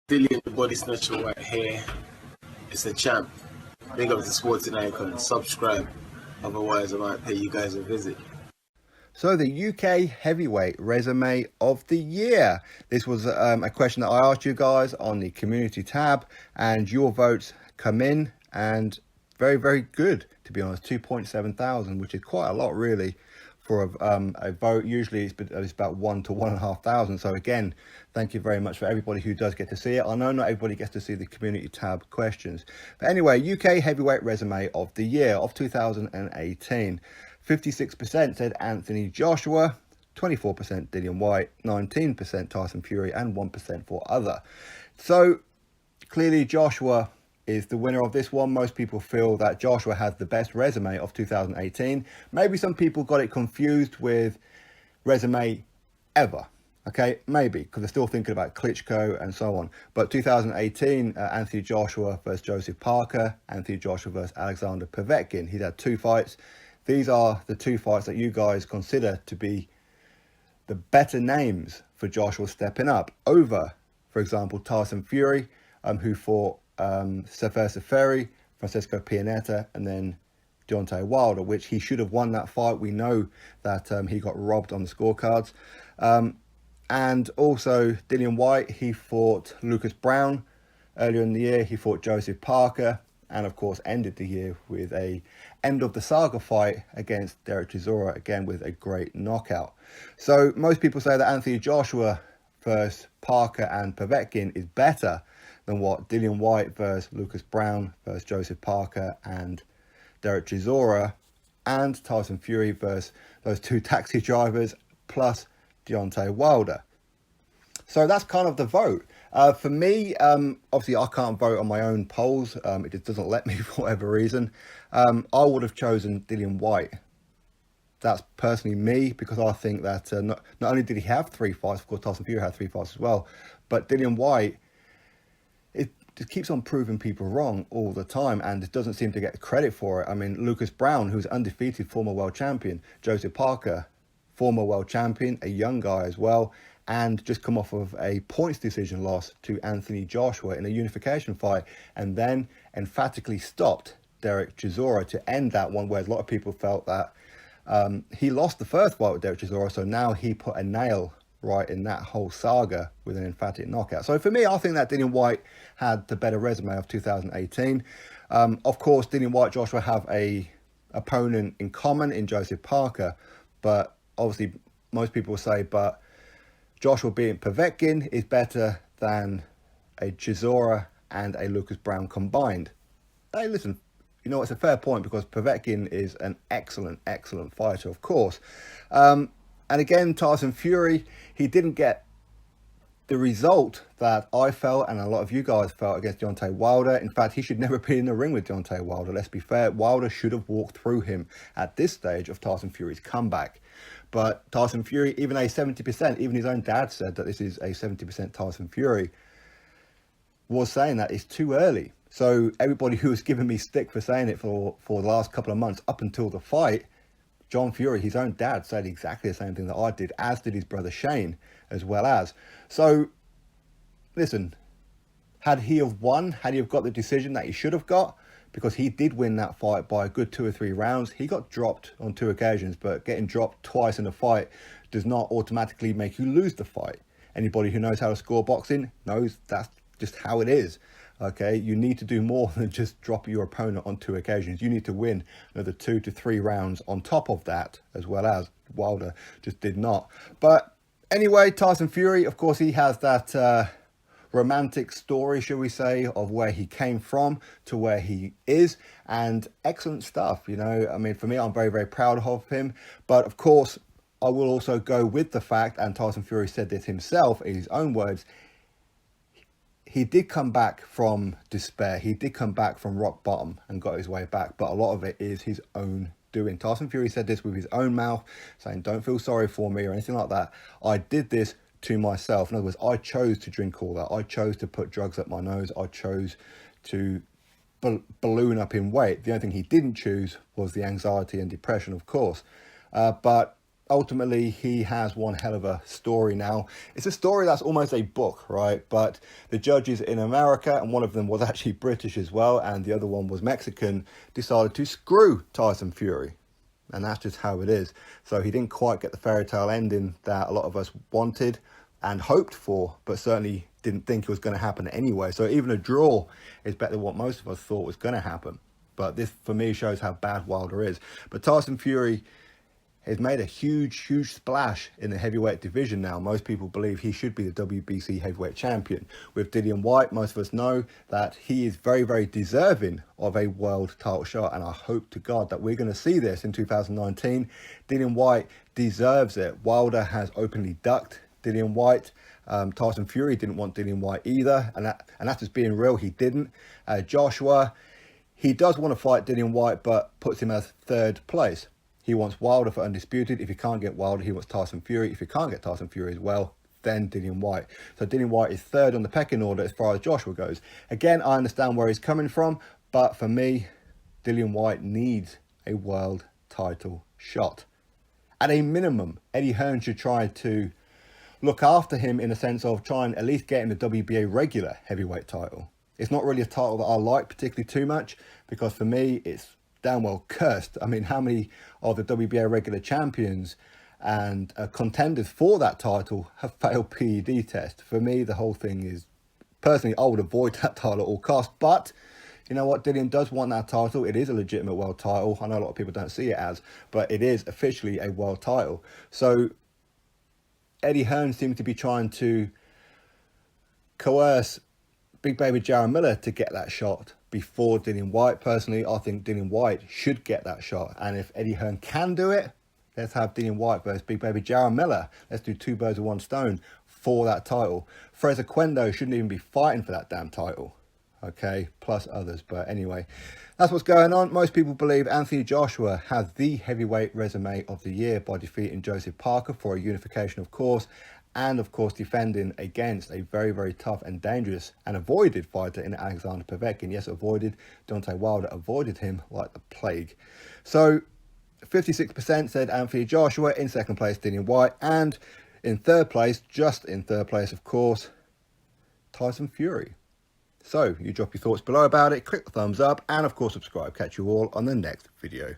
Dillian the Body Snatcher right here. It's a champ. Big up to Sporting Icon. Subscribe. Otherwise, I might pay you guys a visit. So the UK heavyweight resume of the year. This was a question that I asked you guys on the community tab, and your votes come in, and very, very good, to be honest. 2.7 thousand, which is quite a lot really for a vote. Usually it's about 1 to 1.5 thousand. So again, thank you very much for everybody who does get to see it. I know not everybody gets to see the community tab questions. But anyway, UK heavyweight resume of the year of 2018. 56% said Anthony Joshua, 24% Dillian Whyte, 19% Tyson Fury, and 1% for other. So clearly Joshua is the winner of this one. Most people feel that Joshua has the best resume of 2018. Maybe some people got it confused with resume ever. Okay, maybe, because they're still thinking about Klitschko and so on. But 2018, Anthony Joshua versus Joseph Parker, Anthony Joshua versus Alexander Povetkin. He's had 2 fights. These are the 2 fights that you guys consider to be the better names for Joshua stepping up over, for example, Tyson Fury, who fought Sefer Seferi, Francisco Pianeta, and then Deontay Wilder, which he should have won that fight. We know that he got robbed on the scorecards. And also Dillian Whyte, he fought Lucas Brown earlier in the year. He fought Joseph Parker, and of course ended the year with a end of the saga fight against Derek Chisora, again with a great knockout. So most people say that Anthony Joshua versus Parker and Povetkin is better than what Dillian Whyte versus Lucas Brown versus Joseph Parker and Derek Chisora, and Tyson Fury versus those 2 taxi drivers plus Deontay Wilder. So that's kind of the vote. For me, obviously I can't vote on my own polls. It just doesn't let me for whatever reason. I would have chosen Dillian Whyte. That's personally me, because I think that not only did he have 3 fights, of course Tyson Fury had 3 fights as well, but Dillian Whyte, it just keeps on proving people wrong all the time, and it doesn't seem to get credit for it. I mean, Lucas Brown, who's undefeated former world champion, Joseph Parker, former world champion, a young guy as well, and just come off of a points decision loss to Anthony Joshua in a unification fight, and then emphatically stopped Derek Chisora to end that one, where a lot of people felt that he lost the first fight with Derek Chisora, so now he put a nail right in that whole saga with an emphatic knockout. So for me, I think that Dillian Whyte had the better resume of 2018. Of course, Dillian Whyte, Joshua have a opponent in common in Joseph Parker, but obviously most people will say, but Joshua beating Povetkin is better than a Chisora and a Lucas Brown combined. Hey, listen, you know, it's a fair point, because Povetkin is an excellent, excellent fighter, of course. And again, Tyson Fury, he didn't get the result that I felt and a lot of you guys felt against Deontay Wilder. In fact, he should never be in the ring with Deontay Wilder. Let's be fair. Wilder should have walked through him at this stage of Tyson Fury's comeback. But Tyson Fury, even a 70%, even his own dad said that this is a 70% Tyson Fury, was saying that it's too early. So everybody who was giving me stick for saying it for the last couple of months up until the fight, John Fury, his own dad, said exactly the same thing that I did, as did his brother Shane, as well as. So, listen, had he have won, had he have got the decision that he should have got, because he did win that fight by a good 2 or 3 rounds. He got dropped on 2 occasions, but getting dropped twice in a fight does not automatically make you lose the fight. Anybody who knows how to score boxing knows that's just how it is. Okay, you need to do more than just drop your opponent on 2 occasions. You need to win another 2 to 3 rounds on top of that, as well as Wilder just did not. But anyway, Tyson Fury, of course, he has that romantic story, shall we say, of where he came from to where he is, and excellent stuff. You know, I mean, for me, I'm very, very proud of him. But of course, I will also go with the fact, and Tyson Fury said this himself in his own words, he did come back from despair. He did come back from rock bottom and got his way back. But a lot of it is his own doing. Tyson Fury said this with his own mouth, saying, don't feel sorry for me or anything like that. I did this to myself. In other words, I chose to drink all that. I chose to put drugs up my nose. I chose to balloon up in weight. The only thing he didn't choose was the anxiety and depression, of course. But ultimately, he has one hell of a story now. It's a story that's almost a book, right? But the judges in America, and one of them was actually British as well, and the other one was Mexican, decided to screw Tyson Fury. And that's just how it is. So he didn't quite get the fairy tale ending that a lot of us wanted and hoped for, but certainly didn't think it was going to happen anyway. So even a draw is better than what most of us thought was going to happen. But this, for me, shows how bad Wilder is. But Tyson Fury has made a huge splash in the heavyweight division now. Most people believe he should be the WBC heavyweight champion. With Dillian Whyte, most of us know that he is very deserving of a world title shot, and I hope to God that we're going to see this in 2019. Dillian Whyte deserves it. Wilder has openly ducked Dillian Whyte. Tyson Fury didn't want Dillian Whyte either, and that's just being real, he didn't. Joshua, he does want to fight Dillian Whyte, but puts him as third place. He wants Wilder for undisputed. If he can't get Wilder, he wants Tyson Fury. If he can't get Tyson Fury as well, then Dillian Whyte. So Dillian Whyte is third on the pecking order as far as Joshua goes. Again, I understand where he's coming from, but for me, Dillian Whyte needs a world title shot. At a minimum, Eddie Hearn should try to look after him in the sense of trying at least get him the WBA regular heavyweight title. It's not really a title that I like particularly too much, because for me, it's damn well cursed. I mean, how many of the WBA regular champions and contenders for that title have failed PED test? For me, the whole thing is, personally, I would avoid that title at all costs. But you know what? Dillian does want that title. It is a legitimate world title. I know a lot of people don't see it as, but it is officially a world title. So Eddie Hearn seems to be trying to coerce Big Baby Jarrell Miller to get that shot before Dillian Whyte. Personally, I think Dillian Whyte should get that shot. And if Eddie Hearn can do it, let's have Dillian Whyte versus Big Baby Jarrell Miller. Let's do two birds with one stone for that title. Fraser Quendo shouldn't even be fighting for that damn title. Okay, plus others. But anyway, that's what's going on. Most people believe Anthony Joshua has the heavyweight resume of the year by defeating Joseph Parker for a unification, of course. And of course, defending against a very tough and dangerous and avoided fighter in Alexander Povetkin. Yes, avoided. Deontay Wilder avoided him like the plague. So 56% said Anthony Joshua. In second place, Dillian Whyte. And in third place, just in third place, of course, Tyson Fury. So you drop your thoughts below about it. Click the thumbs up. And of course, subscribe. Catch you all on the next video.